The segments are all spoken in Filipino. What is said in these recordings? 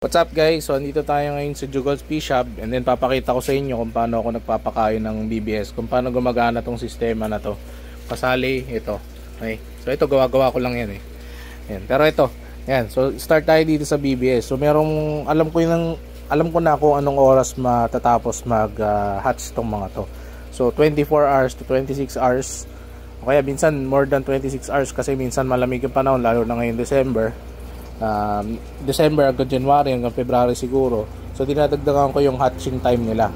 What's up guys? So andito tayo ngayon sa Jugol's Fish Shop, and then papakita ko sa inyo kung paano ako nagpapakain ng BBS, kung paano gumagana tong sistema na to. Kasali ito. Okay. So ito gawa-gawa ko lang yan eh. Yan. Pero ito, yan. So start tayo dito sa BBS. So merong alam ko na kung anong oras matatapos mag-hatch tong mga to. So 24 hours to 26 hours. O kaya minsan more than 26 hours kasi minsan malamig yung panahon, lalo na ngayon December. December hanggang January hanggang February siguro. So dinadagdagan ko yung hatching time nila.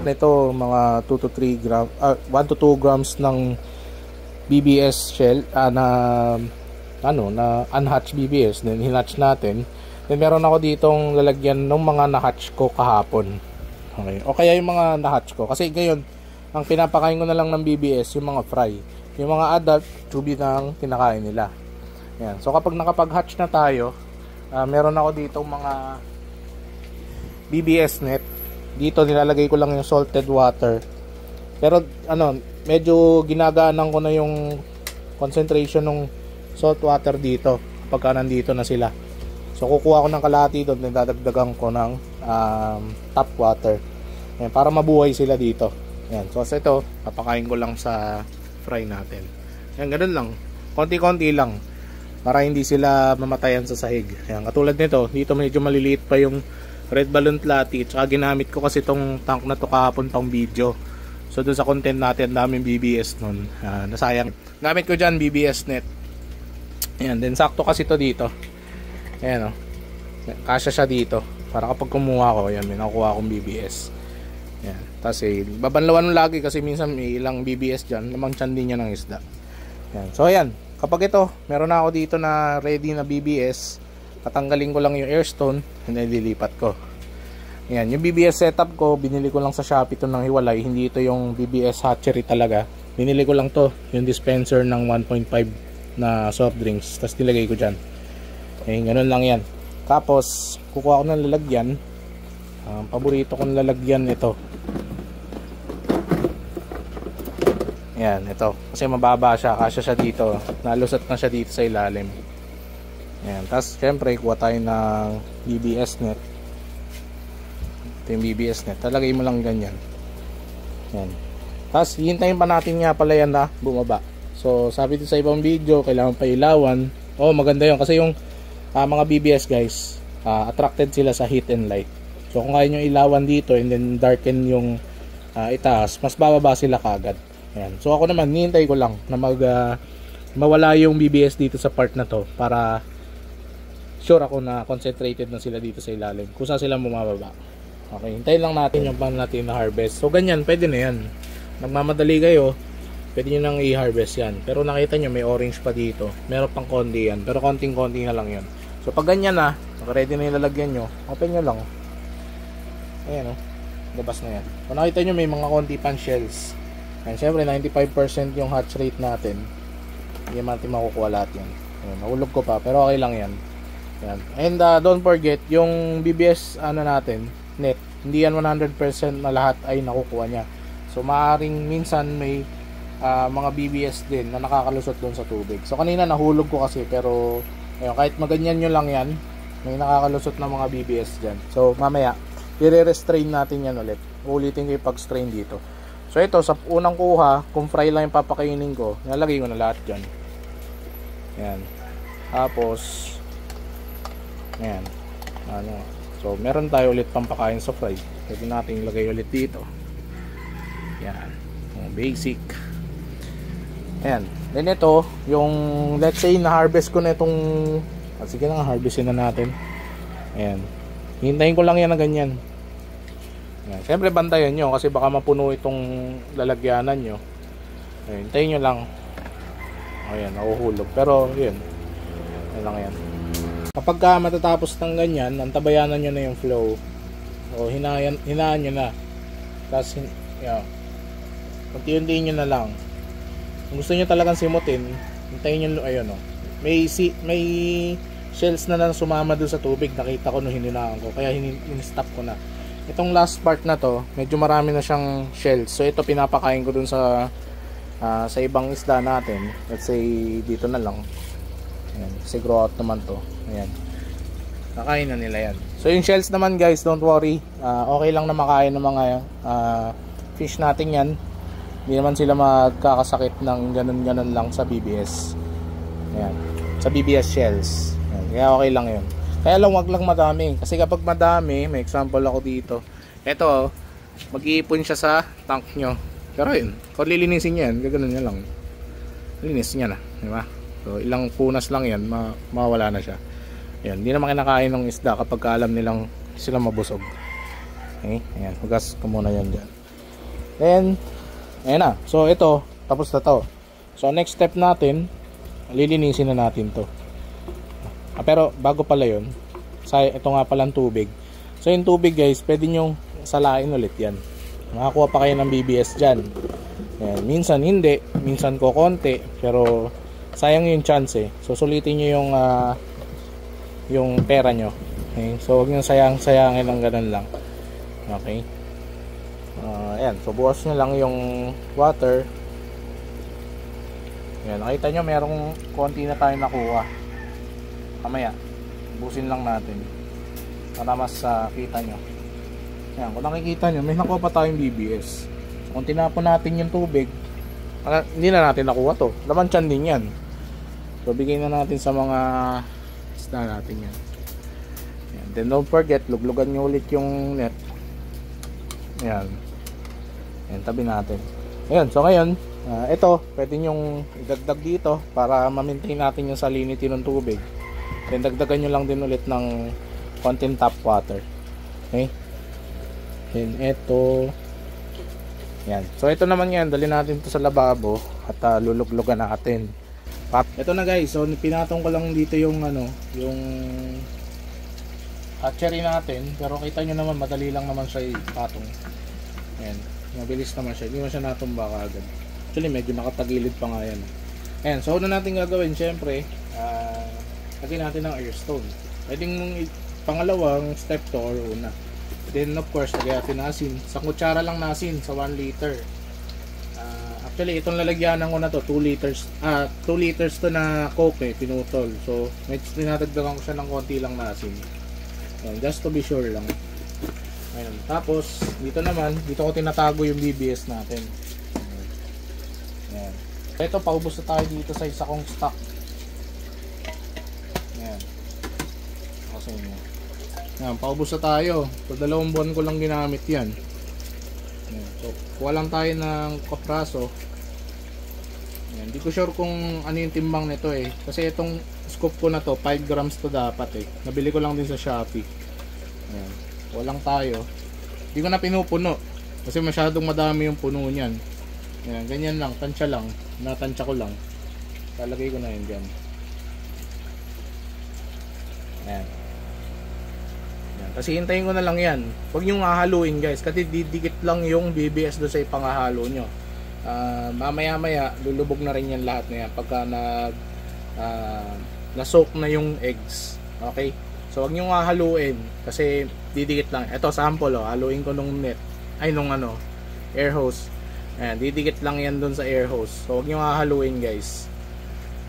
Ito mga 2 to 3 grams, 1 to 2 grams ng BBS shell na unhatched BBS. Then hinatch natin. Then meron ako ditong lalagyan ng mga nahatch ko kahapon. Okay. O kaya yung mga nahatch ko kasi ngayon ang pinapakain ko na lang ng BBS yung mga fry. Yung mga adult chubby nang kinakain nila. Yan. So kapag nakapag-hatch na tayo, meron ako ditong mga BBS net. Dito nilalagay ko lang yung salted water. Pero medyo ginagaanan ko na yung concentration ng salt water dito kapag nandito na sila. So kukuha ko ng kalahati doon, then dadagdagan ko ng tap water. Yan, para mabuhay sila dito. Yan. So ito, papakain ko lang sa fry natin. Yan, ganun lang. Konti-konti lang. Para hindi sila mamatayan sa sahig. Ayan, katulad nito, dito medyo maliliit pa yung red balloon platy. Tsaka ginamit ko kasi itong tank na to kahapon pang video. So doon sa content natin, daming BBS nun. Nasayang. Gamit ko dyan BBS net. Ayan, then sakto kasi to dito. Ayan o. Kasya siya dito. Para kapag kumuha ko, ayan, may nakuha akong BBS. Ayan. Tapos babanlawan lagi kasi minsan may ilang BBS dyan. Lamang tiyan din niya ng isda. Ayan. So ayan. Kapag ito, meron na ako dito na ready na BBS, tatanggalin ko lang yung airstone and then lilipat ko. Yan, yung BBS setup ko, binili ko lang sa Shopee ito ng hiwalay, hindi ito yung BBS hatchery talaga. Binili ko lang to, yung dispenser ng 1.5 na soft drinks, tapos nilagay ko dyan. Okay, ganun lang yan. Tapos, kukuha ko ng lalagyan. Paborito kong lalagyan ito. Yan, ito. Kasi mababa siya. Kasya siya dito. Nalusot na siya dito sa ilalim. Yan. Tapos, syempre, kuha tayo ng BBS net. Ito yung BBS net. Talagay mo lang ganyan. Yan. Tapos, hihintayin pa natin nga pala yan na bumaba. So, sabi dito sa ibang video, kailangan pa ilawan. Oh, maganda yun. Kasi yung mga BBS, guys, attracted sila sa heat and light. So, kung kaya nyo ilawan dito and then darken yung itaas, mas bababa sila kagad. Ayan. So ako naman, hinihintay ko lang na mawala yung BBS dito sa part na to para sure ako na concentrated na sila dito sa ilalim kung saan sila bumababa. Okay, hintayin lang natin yung pan natin na harvest. So ganyan, pwede na yan. Nagmamadali kayo, pwede nyo nang i-harvest yan. Pero nakita nyo may orange pa dito. Meron pang konti yan, pero konting-konti na lang yan. So pag ganyan na, ready na yung lalagyan nyo, open nyo lang. Ayan o, labas na yan. Kung nakita nyo may mga konti pang shells. And syempre 95% yung hatch rate natin. Hindi natin makukuha lahat yan. Ayan, nahulog ko pa pero okay lang yan. Ayan. And don't forget yung BBS natin net, hindi yan 100% na lahat ay nakukuha niya. So maaaring minsan may mga BBS din na nakakalusot doon sa tubig. So kanina nahulog ko kasi pero ayun, kahit maganyan nyo lang yan, may nakakalusot na mga BBS dyan. So mamaya i-restrain natin yan ulit. Ulitin ko yung pag-strain dito. So ito, sa unang kuha, kung fry lang yung papakainin ko, nalagay ko na lahat dyan. Yan. Tapos, yan. So, meron tayo ulit pampakain sa fry. Pwede natin ilagay ulit dito. Yan. Basic. Yan. Then ito, yung, let's say, na-harvest ko na itong, sige na nga, harvestin na natin. Yan. Hintayin ko lang yan na ganyan. Yan. Siyempre bantayan nyo kasi baka mapuno itong lalagyanan nyo. Ayun, hintayin nyo lang. Ayan, nahuhulog. Pero yun, yan lang yan. Kapag matatapos ng ganyan, antabayanan nyo na yung flow. O hinaan nyo na. Tapos unti-untiin nyo na lang. Kung gusto nyo talagang simutin, hintayin nyo, ayun o. May shells na sumama doon sa tubig. Nakita ko nung hininaan ko. Kaya in-stop ko na. Itong last part na to, medyo marami na siyang shells. So ito pinapakain ko dun sa ibang isda natin. Let's say dito na lang. Ayan, kasi grow out naman to. Ayan. Kakain na nila yan. So yung shells naman guys, don't worry, okay lang na makain ng mga fish natin yan. Hindi naman sila magkakasakit ng ganun-ganun lang sa BBS. Ayan. Sa BBS shells. Ayan. Kaya okay lang yun. Kaya lang wag lang madami. Kasi kapag madami, may example ako dito. Ito, mag-iipon siya sa tank nyo. Pero yun, kung lilinisin nyo yan, gaganon nyo lang. Linis niya na. Diba? So ilang punas lang yan, mawala na siya. Ayan. Hindi naman kinakain ng isda kapag alam nilang sila mabusog. Okay? Ayan. Hugas ko muna yan dyan. Then, ayan na. So ito, tapos na to. So next step natin, lilinisin na natin to. Pero bago pala yun, ito nga palang tubig. So yung tubig guys, pwede nyo salain ulit yan. Makakuha pa kayo ng BBS dyan. Ayan. Minsan hindi, minsan ko konti, pero sayang yung chance eh. So sulitin nyo yung pera nyo. Okay? So huwag nyo sayangin ng ganun lang. Okay. Ayan, so bukas nyo lang yung water. Ayan, nakita nyo merong konti na tayo nakuha. Mamaya, busin lang natin para mas kita nyo. Ayan, kung nakikita nyo, may nakuha pa tayong BBS. So, kung tinapon natin yung tubig, hindi na natin nakuha to. Laman tiyan din yan. So bigay na natin sa mga isda natin yan. Ayan, then don't forget, luglugan nyo ulit yung net. Ayan. Ayan, tabi natin. Ayan, so ngayon, ito, pwede nyong idagdag dito para ma-maintain natin yung salinity ng tubig. Then dagdagan nyo lang din ulit ng konting tap water. Okay? Then ito. Ayan. So ito naman yan, dali natin to sa lababo at luluglugan natin. Ito na guys, so pinatong ko lang dito yung yung hatchery natin, pero kita nyo naman madali lang naman siya ipatong. Ayan. Mabilis naman siya, hindi mo siya natumba kaagad. Actually medyo nakatagilid pa nga yan. Ayan, so una natin gagawin syempre, lagyan natin ng airstone. Pwedeng pangalawang step to or una. Then of course lagyan natin asin. Sa kutsara lang na asin sa 1 liter. Actually itong lalagyanan ko na to 2 liters 2 liters to na coke pinutol. So medyo dinadagdagan ko siya ng konti lang na asin. Ayan, just to be sure lang. Ayan. Tapos dito naman, dito ko tinatago yung BBS natin. Ayan. Ito, paubos na tayo dito sa isa kong stock. Ayan. Kasi ayan, paubos na tayo. So 2 buwan ko lang ginamit yan. Ayan. So kuha lang tayo ng kapraso. Ayan. Hindi ko sure kung ano yung timbang nito eh. Kasi itong scoop ko na to 5 grams to dapat eh. Nabili ko lang din sa Shopee. Ayan. Walang tayo. Hindi ko na pinupuno kasi masyadong madami yung puno niyan. Ayan, ganyan lang, tansya lang. Natansya ko lang. Talagay ko na yun dyan. Ayan. Ayan. Kasi hintayin ko na lang yan. Huwag nyo hahaluin guys, kasi didikit lang yung BBS doon sa ipangahalo nyo. Mamaya maya lulubog na rin yan lahat na yan pagka na-soak na yung eggs. Okay? So wag niyo haluin kasi didikit lang. Ito sample haluin ko nung net. Ay nung air hose. Ayan, didikit lang yan doon sa air hose. So wag niyo haluin, guys.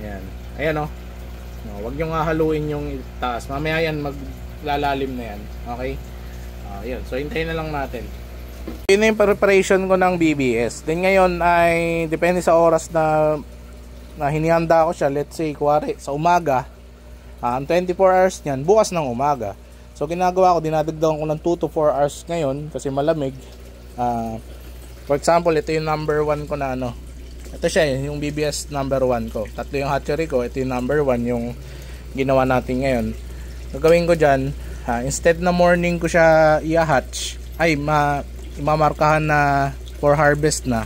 Ayan. Ayan no, wag niyo haluin yung taas. Mamaya yan maglalalim na yan. Okay? Ayan. So hintayin na lang natin. Yun yung preparation ko ng BBS. Then ngayon ay depende sa oras na hinihanda ko siya. Let's say kuwari sa umaga. Ang 24 hours niyan, bukas ng umaga. So ginagawa ko, dinadagdagan ko ng 2 to 4 hours ngayon kasi malamig. For example, ito yung number 1 ko na ito siya yung BBS number 1 ko. Tatlo yung hatchery ko, ito yung number 1 yung ginawa natin ngayon. Gagawin ko dyan, instead na morning ko siya i-hatch, ay imamarkahan na for harvest na,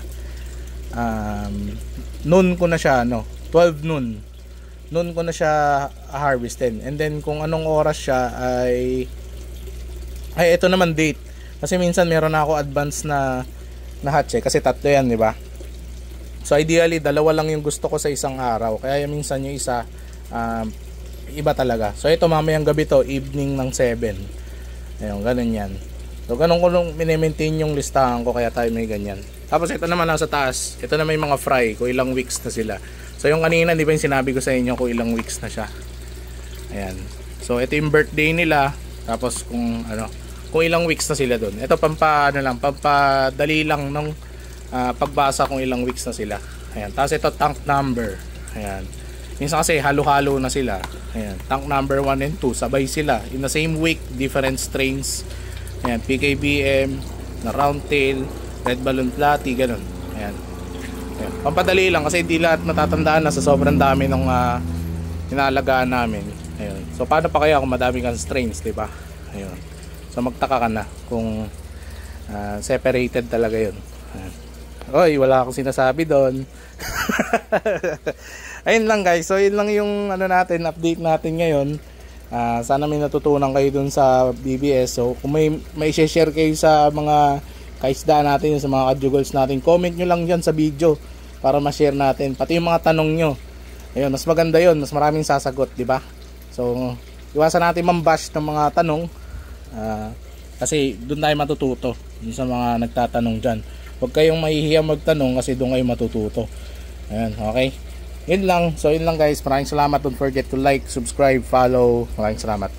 noon ko na siya 12 noon ko na siya harvestin. And then kung anong oras siya ay ito naman date. Kasi minsan meron na ako advance na hatch kasi tatlo yan, di ba? So ideally dalawa lang yung gusto ko sa isang araw. Kaya minsan yung isa iba talaga. So ito mamayang gabi to, evening ng 7. Ayun, ganun yan. So ganun ko nung mini-maintain yung listahan ko kaya tayo may ganyan. Tapos ito naman nasa taas. Ito na may mga fry ko, ilang weeks na sila. So yung kanina, di ba yung sinabi ko sa inyo kung ilang weeks na siya. Ayan. So ito yung birthday nila, tapos kung ilang weeks na sila doon. Ito pampadali lang ng pagbasa kung ilang weeks na sila. Ayan. Tapos ito tank number. Ayan. Minsan kasi halo-halo na sila. Ayan. Tank number 1 and 2 sabay sila in the same week, different strains. Ayan, PKBM, na round tail, red balloon platy, ganun. Ayan. Ayan. Pampadali lang kasi hindi lahat natatandaan na sa sobrang dami ng inalagaan namin. Ayun. So paano pa kaya kung madami kang strains, 'di ba? Ayun. So magtaka ka na kung separated talaga 'yun. Ayun. Oy, wala akong sinasabi doon. Ayun lang guys. So yun lang yung update natin ngayon. Sana may natutunan kayo dun sa BBS. So kung may share kayo sa mga kaisda natin, sa mga kajugols natin, comment nyo lang dyan sa video para ma-share natin, pati yung mga tanong nyo. Ayun, mas maganda yun, mas maraming sasagot, di ba? So iwasan natin mambash ng mga tanong, kasi dun tayo matututo dun sa mga nagtatanong dyan. Huwag kayong mahihiya magtanong kasi dun kayo matututo. Ayun, okay. Yun lang. So yun lang guys. Maraming salamat. Don't forget to like, subscribe, follow. Maraming salamat.